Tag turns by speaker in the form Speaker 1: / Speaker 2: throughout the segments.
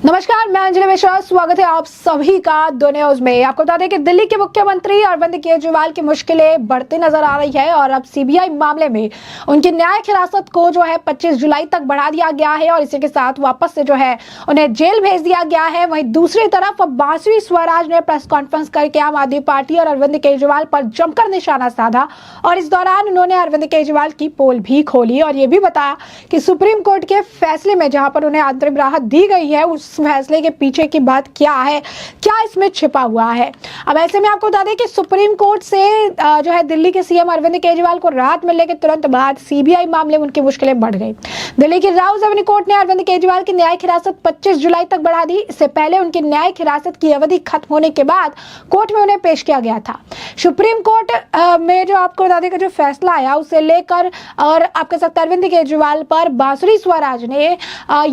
Speaker 1: नमस्कार, मैं अंजलि मिश्रा। स्वागत है आप सभी का दो न्यूज में। आपको बता दें कि दिल्ली के मुख्यमंत्री अरविंद केजरीवाल की मुश्किलें बढ़ती नजर आ रही है और अब सीबीआई मामले में उनकी न्यायिक हिरासत को जो है 25 जुलाई तक बढ़ा दिया गया है और इसी के साथ वापस से जो है उन्हें जेल भेज दिया गया है। वहीं दूसरी तरफ बांसुरी स्वराज ने प्रेस कॉन्फ्रेंस करके आम आदमी पार्टी और अरविंद केजरीवाल पर जमकर निशाना साधा और इस दौरान उन्होंने अरविंद केजरीवाल की पोल भी खोली और ये भी बताया कि सुप्रीम कोर्ट के फैसले में जहां पर उन्हें अंतरिम राहत दी गई है उस फैसले के पीछे की बात क्या है, क्या इसमें छिपा हुआ है। अब ऐसे में आपको बता दें कि सुप्रीम कोर्ट से जो है दिल्ली के सीएम अरविंद केजरीवाल को राहत मिलने के तुरंत बाद सीबीआई मामले में उनकी मुश्किलें बढ़ गई। दिल्ली की राउज एवेन्यू कोर्ट ने अरविंद केजरीवाल की न्यायिक हिरासत 25 जुलाई तक बढ़ा दी। इससे पहले उनकी न्यायिक हिरासत की अवधि खत्म होने के बाद कोर्ट में उन्हें पेश किया गया था। सुप्रीम कोर्ट में जो आपको बता दें कि जो फैसला आया उसे लेकर और आपके साथ अरविंद केजरीवाल पर बांसुरी स्वराज ने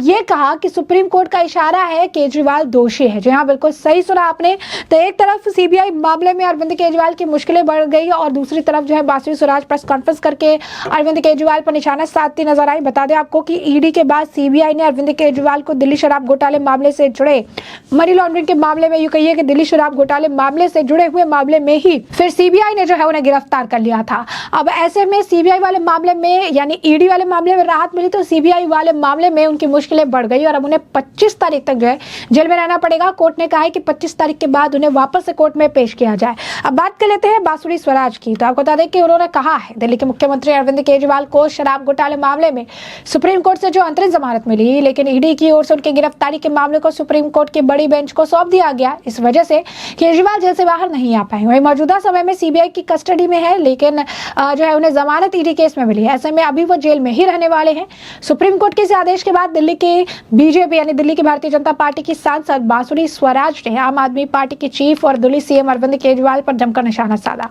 Speaker 1: ये कहा कि सुप्रीम कोर्ट का इशारा है केजरीवाल दोषी है। जी हाँ, बिल्कुल सही सुना आपने। तो एक तरफ सीबीआई मामले में अरविंद केजरीवाल की मुश्किलें बढ़ गई और दूसरी तरफ जो है बांसुरी स्वराज प्रेस कॉन्फ्रेंस करके अरविंद केजरीवाल पर निशाना साधती नजर आई। बता दें आपको कि ईडी के बाद सीबीआई ने अरविंद केजरीवाल को दिल्ली शराब घोटाले मामले से जुड़े मनी लॉन्ड्रिंग के मामले में, यूं कहिए कि दिल्ली शराब घोटाले मामले से जुड़े हुए मामले में ही फिर सीबीआई ने जो है उन्हें गिरफ्तार कर लिया था। अब ऐसे में सीबीआई वाले मामले में यानी ईडी वाले मामले में राहत मिली तो सीबीआई वाले मामले में उनकी मुश्किलें बढ़ गई और अब उन्हें 25 तारीख तक जो है जेल में रहना पड़ेगा। कोर्ट ने कहा है कि 25 तारीख के बाद उन्हें वापस से कोर्ट में पेश किया जाए। अब बात कर लेते हैं बांसुरी स्वराज की। तो आपको बता दें कि उन्होंने कहा है दिल्ली के मुख्यमंत्री अरविंद केजरीवाल को शराब घोटाले मामले में सुप्रीम कोर्ट से जो अंतरिम जमानत मिली, लेकिन ईडी की ओर से उनकी गिरफ्तारी के मामले को सुप्रीम कोर्ट की बड़ी बेंच को सौंप दिया गया। इस वजह से केजरीवाल जेल से बाहर नहीं आ पाए। वही मौजूदा समय में सीबीआई की कस्टडी में है, लेकिन जो है उन्हें जमानत ईडी केस में मिली है। ऐसे में अभी वो जेल में ही रहने वाले हैं। सुप्रीम कोर्ट के इस आदेश के बाद दिल्ली के बीजेपी यानी दिल्ली की भारतीय जनता पार्टी की सांसद बांसुरी स्वराज ने आम आदमी पार्टी के चीफ और दिल्ली सीएम अरविंद केजरीवाल पर जमकर निशाना साधा।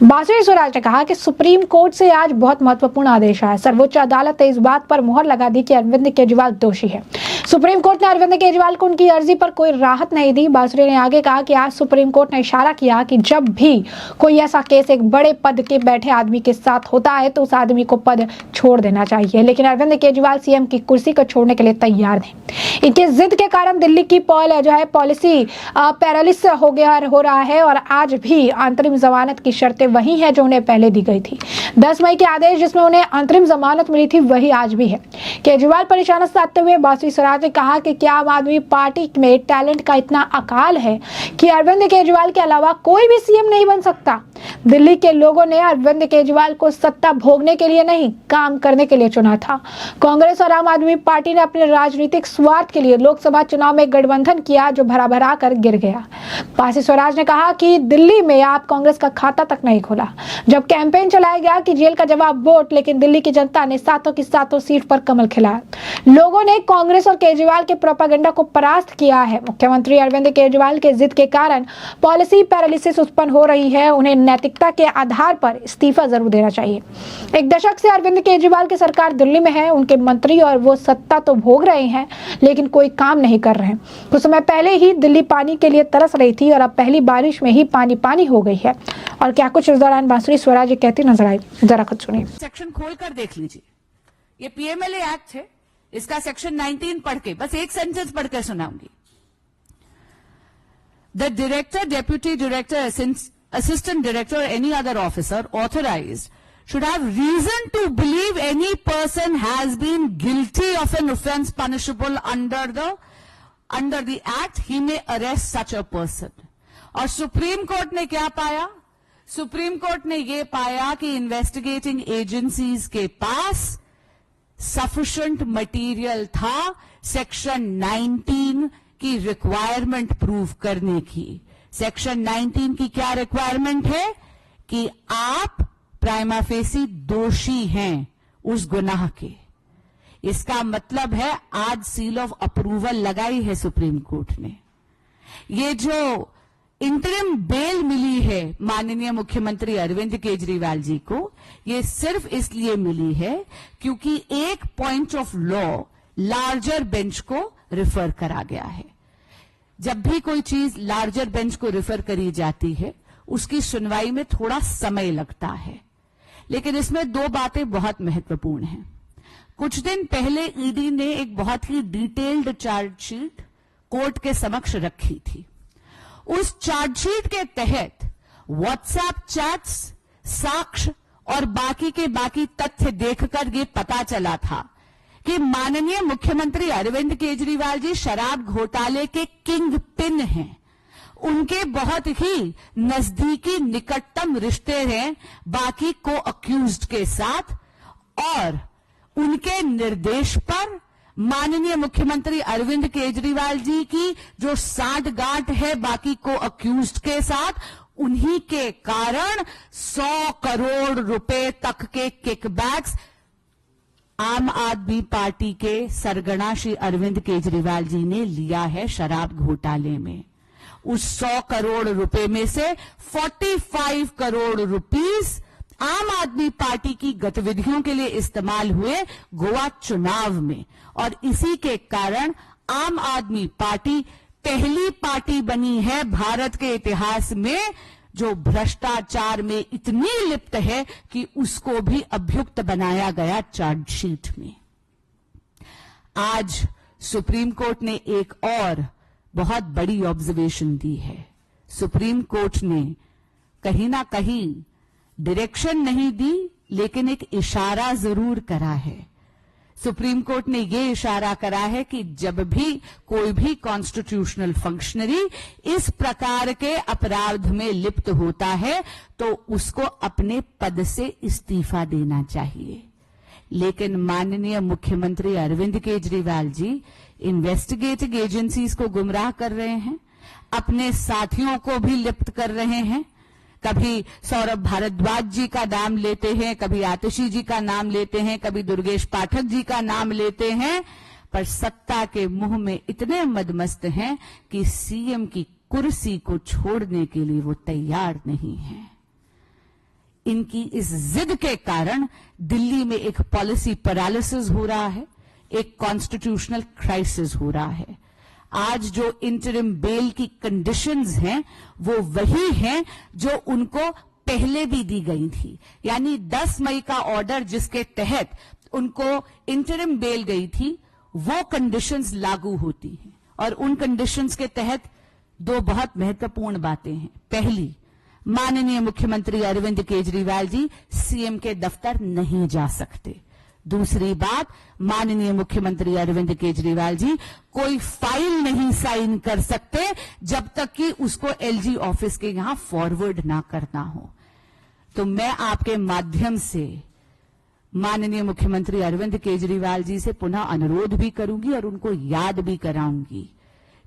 Speaker 1: बांसुरी स्वराज ने कहा कि सुप्रीम कोर्ट से आज बहुत महत्वपूर्ण आदेश आया। सर्वोच्च अदालत ने इस बात पर मुहर लगा दी कि अरविंद केजरीवाल दोषी है। सुप्रीम कोर्ट ने अरविंद केजरीवाल को उनकी अर्जी पर कोई राहत नहीं दी। बांसुरी ने आगे कहा कि आज सुप्रीम कोर्ट ने इशारा किया कि जब भी कोई ऐसा केस एक बड़े पद के बैठे आदमी के साथ होता है तो उस आदमी को पद छोड़ देना चाहिए, लेकिन अरविंद केजरीवाल सीएम की कुर्सी को छोड़ने के लिए तैयार नहीं। इनकी जिद के कारण दिल्ली की जो है पॉलिसी पैरालिसिस हो रहा है और आज भी अंतरिम जमानत की शर्तें वही है जो उन्हें पहले दी गई थी। 10 मई के आदेश जिसमें उन्हें अंतरिम जमानत मिली थी वही आज भी है। केजरीवाल पर निशाना साधते हुए बांसुरी स्वराज ने कहा कि क्या आम आदमी पार्टी में टैलेंट का इतना अकाल है कि अरविंद केजरीवाल के अलावा कोई भी सीएम नहीं बन सकता। दिल्ली के लोगों ने अरविंद केजरीवाल को सत्ता भोगने के लिए नहीं, काम करने के लिए चुना था। कांग्रेस और आम आदमी पार्टी ने अपने राजनीतिक स्वार्थ के लिए लोकसभा चुनाव में गठबंधन किया जो भरा भरा कर गिर गया। बांसुरी स्वराज ने कहा कि दिल्ली में आप कांग्रेस का खाता तक नहीं खोला। जब कैंपेन चलाया गया कि जेल का जवाब वोट, लेकिन दिल्ली की जनता ने सातों की सातों सीट पर कमल खिलाया। लोगों ने कांग्रेस और केजरीवाल के प्रोपेगेंडा को परास्त किया है। मुख्यमंत्री अरविंद केजरीवाल के जिद के कारण पॉलिसी पैरालिसिस उत्पन्न हो रही है। उन्हें नैतिकता के आधार पर इस्तीफा जरूर देना चाहिए। एक दशक से अरविंद केजरीवाल की सरकार दिल्ली में है, उनके मंत्री और वो सत्ता तो भोग रहे हैं लेकिन कोई काम नहीं कर रहे हैं। कुछ समय पहले ही दिल्ली पानी के लिए तरस रही थी और अब पहली बारिश में ही पानी पानी हो गई है। और क्या कुछ इस दौरान बांसुरी स्वराज कहती नजर आई, जरा खुद सुनिए।
Speaker 2: सेक्शन खोल कर देख लीजिए। ये पीएमएलए एक्ट है, इसका सेक्शन 19 पढ़ के बस एक सेंटेंस पढ़कर सुनाऊंगी। The director, deputy director, assistant director or any other officer authorized should have reason to believe any person has been guilty of an offence punishable under the act, he may arrest such a person. और supreme court ने क्या पाया? Supreme court ने ये पाया कि investigating agencies के पास sufficient material था सेक्शन 19 की रिक्वायरमेंट प्रूव करने की। सेक्शन 19 की क्या रिक्वायरमेंट है कि आप प्राइमा फेसी दोषी हैं उस गुनाह के। इसका मतलब है आज सील ऑफ अप्रूवल लगाई है सुप्रीम कोर्ट ने। ये जो इंटरिम बेल मिली है माननीय मुख्यमंत्री अरविंद केजरीवाल जी को, ये सिर्फ इसलिए मिली है क्योंकि एक point of law larger bench को रिफर करा गया है। जब भी कोई चीज लार्जर बेंच को रिफर करी जाती है उसकी सुनवाई में थोड़ा समय लगता है, लेकिन इसमें दो बातें बहुत महत्वपूर्ण हैं। कुछ दिन पहले ईडी ने एक बहुत ही डिटेल्ड चार्जशीट कोर्ट के समक्ष रखी थी। उस चार्जशीट के तहत व्हाट्सएप चैट्स, साक्ष्य और बाकी के बाकी तथ्य देखकर ये पता चला था कि माननीय मुख्यमंत्री अरविंद केजरीवाल जी शराब घोटाले के किंग पिन हैं। उनके बहुत ही नजदीकी निकटतम रिश्ते हैं बाकी को अक्यूज्ड के साथ, और उनके निर्देश पर माननीय मुख्यमंत्री अरविंद केजरीवाल जी की जो साठगांठ है बाकी को अक्यूज्ड के साथ, उन्हीं के कारण 100 करोड़ रुपए तक के किकबैक्स आम आदमी पार्टी के सरगना श्री अरविंद केजरीवाल जी ने लिया है शराब घोटाले में। उस 100 करोड़ रुपए में से 45 करोड़ रुपीस आम आदमी पार्टी की गतिविधियों के लिए इस्तेमाल हुए गोवा चुनाव में, और इसी के कारण आम आदमी पार्टी पहली पार्टी बनी है भारत के इतिहास में जो भ्रष्टाचार में इतनी लिप्त है कि उसको भी अभियुक्त बनाया गया चार्जशीट में। आज सुप्रीम कोर्ट ने एक और बहुत बड़ी ऑब्जर्वेशन दी है। सुप्रीम कोर्ट ने कहीं ना कहीं डायरेक्शन नहीं दी, लेकिन एक इशारा जरूर करा है। सुप्रीम कोर्ट ने यह इशारा करा है कि जब भी कोई भी कॉन्स्टिट्यूशनल फंक्शनरी इस प्रकार के अपराध में लिप्त होता है तो उसको अपने पद से इस्तीफा देना चाहिए। लेकिन माननीय मुख्यमंत्री अरविंद केजरीवाल जी इन्वेस्टिगेटिंग एजेंसीज को गुमराह कर रहे हैं, अपने साथियों को भी लिप्त कर रहे हैं। कभी सौरभ भारद्वाज जी का नाम लेते हैं, कभी आतिशी जी का नाम लेते हैं, कभी दुर्गेश पाठक जी का नाम लेते हैं, पर सत्ता के मुंह में इतने मदमस्त हैं कि सीएम की कुर्सी को छोड़ने के लिए वो तैयार नहीं है। इनकी इस जिद के कारण दिल्ली में एक पॉलिसी पैरालिसिस हो रहा है, एक कॉन्स्टिट्यूशनल क्राइसिस हो रहा है। आज जो इंटरिम बेल की कंडीशंस हैं वो वही हैं जो उनको पहले भी दी गई थी, यानी 10 मई का ऑर्डर जिसके तहत उनको इंटरिम बेल गई थी वो कंडीशंस लागू होती हैं। और उन कंडीशंस के तहत दो बहुत महत्वपूर्ण बातें हैं। पहली, माननीय मुख्यमंत्री अरविंद केजरीवाल जी सीएम के दफ्तर नहीं जा सकते। दूसरी बात, माननीय मुख्यमंत्री अरविंद केजरीवाल जी कोई फाइल नहीं साइन कर सकते जब तक कि उसको एलजी ऑफिस के यहां फॉरवर्ड ना करना हो। तो मैं आपके माध्यम से माननीय मुख्यमंत्री अरविंद केजरीवाल जी से पुनः अनुरोध भी करूंगी और उनको याद भी कराऊंगी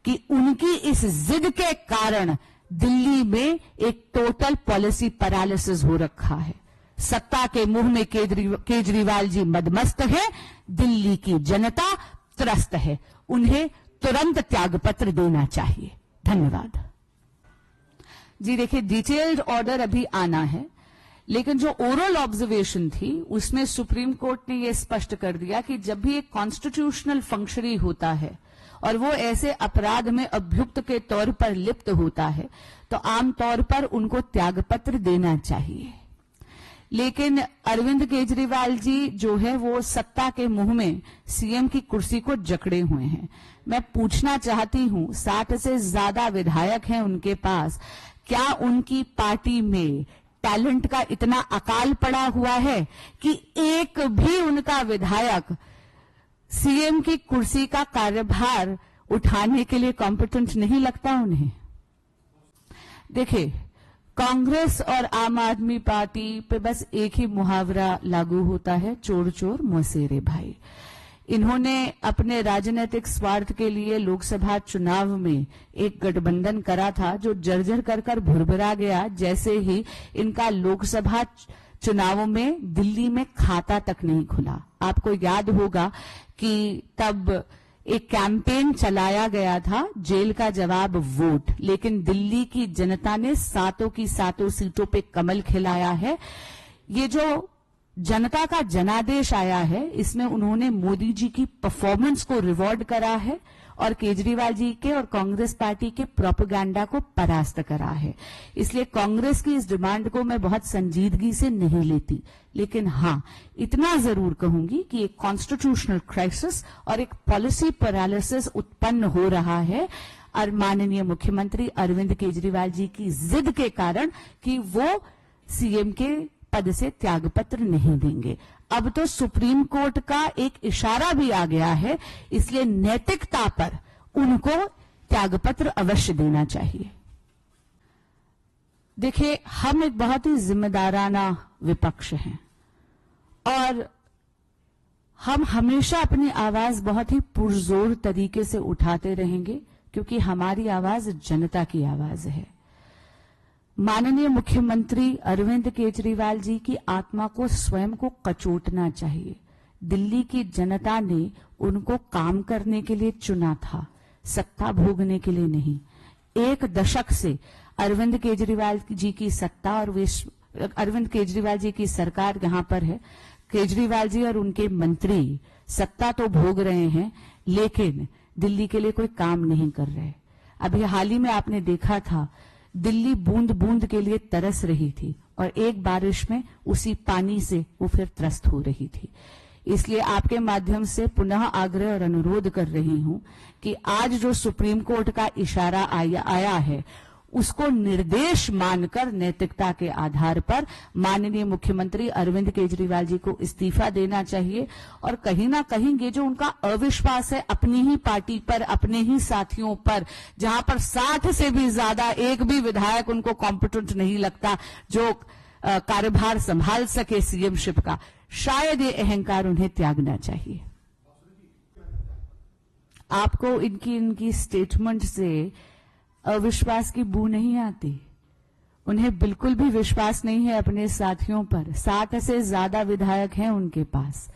Speaker 2: कि उनकी इस जिद के कारण दिल्ली में एक टोटल पॉलिसी पैरालिसिस हो रखा है। सत्ता के मुंह में केजरीवाल जी मदमस्त है, दिल्ली की जनता त्रस्त है। उन्हें तुरंत त्यागपत्र देना चाहिए। धन्यवाद। जी देखिए, डिटेल्ड ऑर्डर अभी आना है, लेकिन जो ओरल ऑब्जर्वेशन थी उसमें सुप्रीम कोर्ट ने यह स्पष्ट कर दिया कि जब भी एक कॉन्स्टिट्यूशनल फंक्शनरी होता है और वो ऐसे अपराध में अभियुक्त के तौर पर लिप्त होता है तो आमतौर पर उनको त्यागपत्र देना चाहिए। लेकिन अरविंद केजरीवाल जी जो है वो सत्ता के मुंह में सीएम की कुर्सी को जकड़े हुए हैं। मैं पूछना चाहती हूं, 60 से ज्यादा विधायक हैं उनके पास, क्या उनकी पार्टी में टैलेंट का इतना अकाल पड़ा हुआ है कि एक भी उनका विधायक सीएम की कुर्सी का कार्यभार उठाने के लिए कॉम्पिटेंट नहीं लगता उन्हें? देखिए, कांग्रेस और आम आदमी पार्टी पे बस एक ही मुहावरा लागू होता है, चोर चोर मौसेरे भाई। इन्होंने अपने राजनीतिक स्वार्थ के लिए लोकसभा चुनाव में एक गठबंधन करा था जो जर्जर कर भुरभुरा गया जैसे ही इनका लोकसभा चुनावों में दिल्ली में खाता तक नहीं खुला। आपको याद होगा कि तब एक कैंपेन चलाया गया था, जेल का जवाब वोट, लेकिन दिल्ली की जनता ने सातों की सातों सीटों पे कमल खिलाया है। ये जो जनता का जनादेश आया है इसमें उन्होंने मोदी जी की परफॉर्मेंस को रिवॉर्ड करा है और केजरीवाल जी के और कांग्रेस पार्टी के प्रोपेगेंडा को परास्त करा है। इसलिए कांग्रेस की इस डिमांड को मैं बहुत संजीदगी से नहीं लेती, लेकिन हाँ, इतना जरूर कहूंगी कि एक कॉन्स्टिट्यूशनल क्राइसिस और एक पॉलिसी पैरालिसिस उत्पन्न हो रहा है और माननीय मुख्यमंत्री अरविंद केजरीवाल जी की जिद के कारण कि वो सीएम के पद से त्यागपत्र नहीं देंगे। अब तो सुप्रीम कोर्ट का एक इशारा भी आ गया है, इसलिए नैतिकता पर उनको त्यागपत्र अवश्य देना चाहिए। देखिए, हम एक बहुत ही जिम्मेदाराना विपक्ष हैं और हम हमेशा अपनी आवाज बहुत ही पुरजोर तरीके से उठाते रहेंगे, क्योंकि हमारी आवाज जनता की आवाज है। माननीय मुख्यमंत्री अरविंद केजरीवाल जी की आत्मा को स्वयं को कचोटना चाहिए। दिल्ली की जनता ने उनको काम करने के लिए चुना था, सत्ता भोगने के लिए नहीं। 1 दशक से अरविंद केजरीवाल जी की सत्ता और अरविंद केजरीवाल जी की सरकार यहां पर है। केजरीवाल जी और उनके मंत्री सत्ता तो भोग रहे हैं, लेकिन दिल्ली के लिए कोई काम नहीं कर रहे। अभी हाल ही में आपने देखा था, दिल्ली बूंद बूंद के लिए तरस रही थी और एक बारिश में उसी पानी से वो फिर त्रस्त हो रही थी। इसलिए आपके माध्यम से पुनः आग्रह और अनुरोध कर रही हूं कि आज जो सुप्रीम कोर्ट का इशारा आया है, उसको निर्देश मानकर नैतिकता के आधार पर माननीय मुख्यमंत्री अरविंद केजरीवाल जी को इस्तीफा देना चाहिए। और कहीं ना कहीं ये जो उनका अविश्वास है अपनी ही पार्टी पर, अपने ही साथियों पर, जहां पर 60 से भी ज्यादा एक भी विधायक उनको कॉम्पिटेंट नहीं लगता जो कार्यभार संभाल सके सीएमशिप का, शायद ये अहंकार उन्हें त्यागना चाहिए। आपको इनकी स्टेटमेंट से अविश्वास की बू नहीं आती? उन्हें बिल्कुल भी विश्वास नहीं है अपने साथियों पर। 60 से ज्यादा विधायक हैं उनके पास।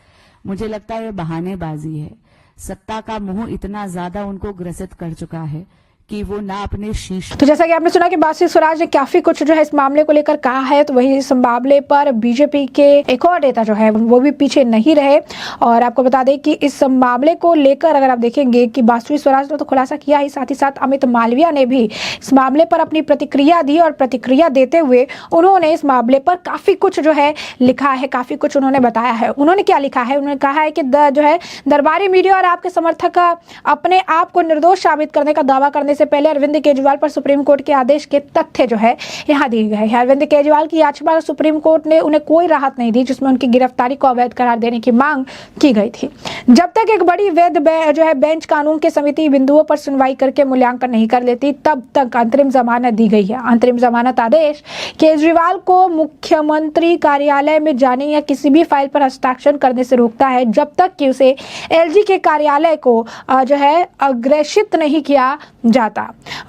Speaker 2: मुझे लगता है ये बहानेबाजी है। सत्ता का मोह इतना ज्यादा उनको ग्रसित कर चुका है कि वो ना अपने शीश।
Speaker 1: तो जैसा कि आपने सुना कि बासुरी स्वराज ने काफी कुछ जो है इस मामले को लेकर कहा है, तो वही इस मामले पर बीजेपी के एक और नेता जो है वो भी पीछे नहीं रहे। और आपको बता दें कि इस मामले को लेकर अगर आप देखेंगे कि बासुरी स्वराज ने तो खुलासा किया ही, साथ ही साथ अमित मालविया ने भी इस मामले पर अपनी प्रतिक्रिया दी और प्रतिक्रिया देते हुए उन्होंने इस मामले पर काफी कुछ जो है लिखा है, काफी कुछ उन्होंने बताया है। उन्होंने क्या लिखा है? उन्होंने कहा है कि जो है दरबारी मीडिया और आपके समर्थक अपने आप को निर्दोष साबित करने का दावा करने से पहले अरविंद केजरीवाल पर सुप्रीम कोर्ट के आदेश के तथ्य जो है यहां दिए गए हैं। अरविंद केजरीवाल की याचिका पर सुप्रीम कोर्ट ने उन्हें कोई राहत नहीं दी, जिसमें उनकी गिरफ्तारी को अवैध करार देने की मांग की गई थी। जब तक एक बड़ी वैध जो है बेंच कानून के समिति बिंदुओं पर सुनवाई करके मूल्यांकन नहीं कर लेती, तब तक अंतरिम जमानत दी गई है। अंतरिम जमानत आदेश केजरीवाल को मुख्यमंत्री कार्यालय में जाने या किसी भी फाइल पर हस्ताक्षर करने से रोकता है, जब तक कि उसे एलजी के कार्यालय को जो है अग्रेषित नहीं किया जाता।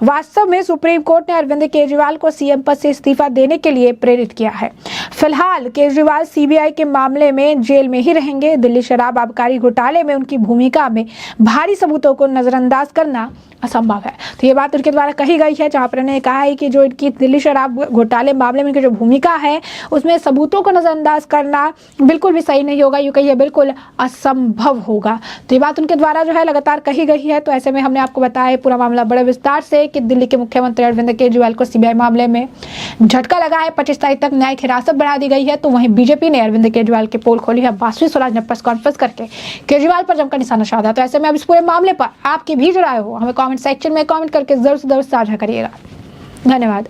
Speaker 1: वास्तव में सुप्रीम कोर्ट ने अरविंद केजरीवाल को सीएम पद से इस्तीफा देने के लिए प्रेरित किया है। फिलहाल केजरीवाल सीबीआई के मामले में जेल में ही रहेंगे। दिल्ली शराब आबकारी घोटाले में उनकी भूमिका में भारी सबूतों को नजरअंदाज करना असंभव है। तो ये बात उनके द्वारा कही गई है, जहां पर उन्होंने कहा है कि जो इनकी दिल्ली शराब घोटाले मामले में इनकी जो भूमिका है उसमें सबूतों को नजरअंदाज करना बिल्कुल भी सही नहीं होगा, यूं कहिए बिल्कुल असंभव होगा। तो ये बात उनके द्वारा जो है लगातार कही गई है। तो ऐसे में हमने आपको बताया पूरा मामला बड़े विस्तार से कि दिल्ली के मुख्यमंत्री अरविंद केजरीवाल को सीबीआई मामले में झटका लगा है। 25 तारीख तक न्यायिक हिरासत बढ़ा दी गई है। तो वहीं बीजेपी ने अरविंद केजरीवाल की पोल खोली है। बासुरी स्वराज ने प्रेस कॉन्फ्रेंस करके केजरीवाल पर जमकर निशाना साधा। तो ऐसे में अब इस पूरे मामले पर आपकी भी जो राय हो हमें कमेंट सेक्शन में कमेंट करके जरूर से जरूर साझा करिएगा। धन्यवाद।